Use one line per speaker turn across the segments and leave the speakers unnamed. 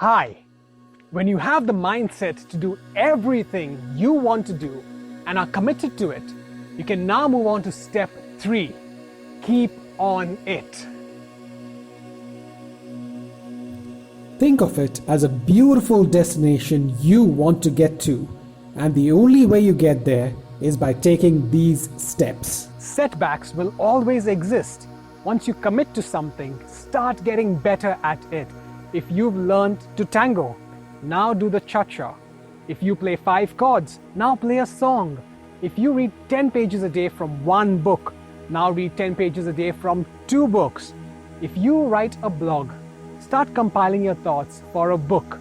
Hi! When you have the mindset to do everything you want to do and are committed to it, you can now move on to step 3. Keep on it.
Think of it as a beautiful destination you want to get to, and the only way you get there is by taking these steps.
Setbacks will always exist. Once you commit to something, start getting better at it. If you've learned to tango, now do the cha-cha. If you play 5 chords, now play a song. If you read 10 pages a day from one book, now read 10 pages a day from 2 books. If you write a blog, start compiling your thoughts for a book.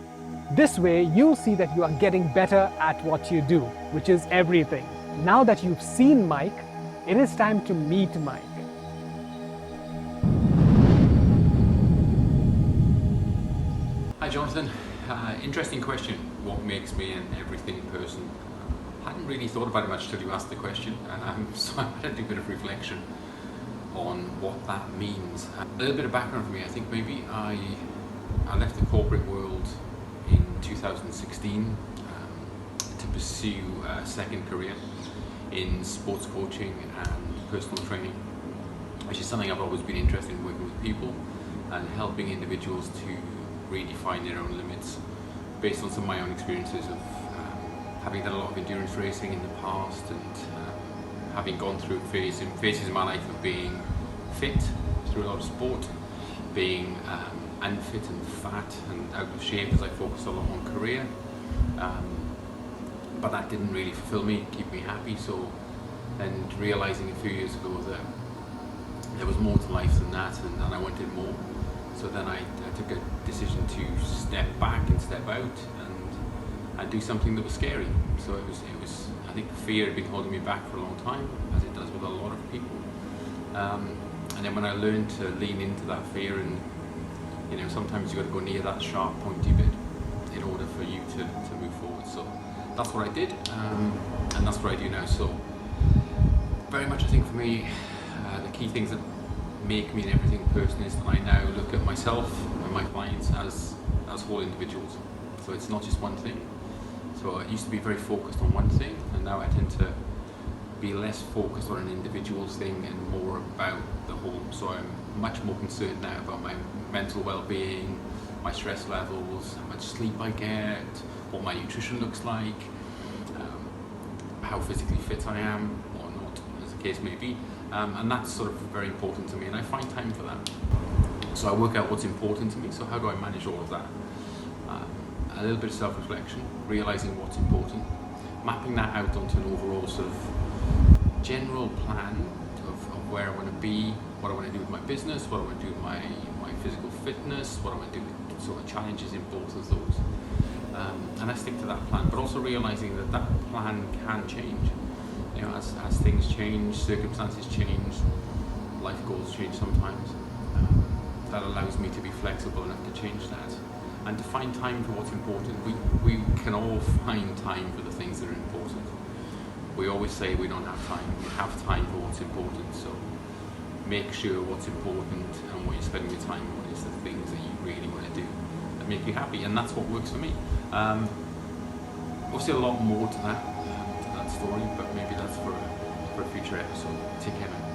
This way, you'll see that you are getting better at what you do, which is everything. Now that you've seen Mike, it is time to meet Mike.
Hi Jonathan, interesting question. What makes me an everything person? I hadn't really thought about it much till you asked the question, so I had to do a bit of reflection on what that means. A little bit of background for me. I think maybe I left the corporate world in 2016 to pursue a second career in sports coaching and personal training, which is something I've always been interested in, working with people and helping individuals to redefine their own limits based on some of my own experiences of having done a lot of endurance racing in the past and having gone through phases in my life of being fit through a lot of sport, being unfit and fat and out of shape as I focused a lot on career, but that didn't really fulfill me, keep me happy. So then realizing a few years ago that there was more to life than that, and I wanted more. So then I took a decision to step back and step out and do something that was scary. So it was I think fear had been holding me back for a long time, as it does with a lot of people. And then when I learned to lean into that fear, and sometimes you got to go near that sharp, pointy bit in order for you to move forward. So that's what I did, and that's what I do now. So very much I think for me, the key things that make me an everything person is that I now look at myself and my clients as whole individuals. So it's not just one thing. So I used to be very focused on one thing, and now I tend to be less focused on an individual thing and more about the whole. So I'm much more concerned now about my mental well-being, my stress levels, how much sleep I get, what my nutrition looks like, how physically fit I am or not, as the case may be. And that's sort of very important to me, and I find time for that. So I work out what's important to me. So how do I manage all of that? A little bit of self-reflection, realizing what's important, mapping that out onto an overall sort of general plan of where I want to be, what I want to do with my business, what I want to do with my physical fitness, what I want to do with sort of challenges in both of those. And I stick to that plan, but also realizing that that plan can change. As things change, circumstances change, life goals change sometimes. That allows me to be flexible enough to change that and to find time for what's important. We can all find time for the things that are important. We always say we don't have time. We have time for what's important. So make sure what's important and what you're spending your time on is the things that you really want to do that make you happy, and that's what works for me. Obviously a lot more to that story, but maybe that's for a future episode. Take care, man.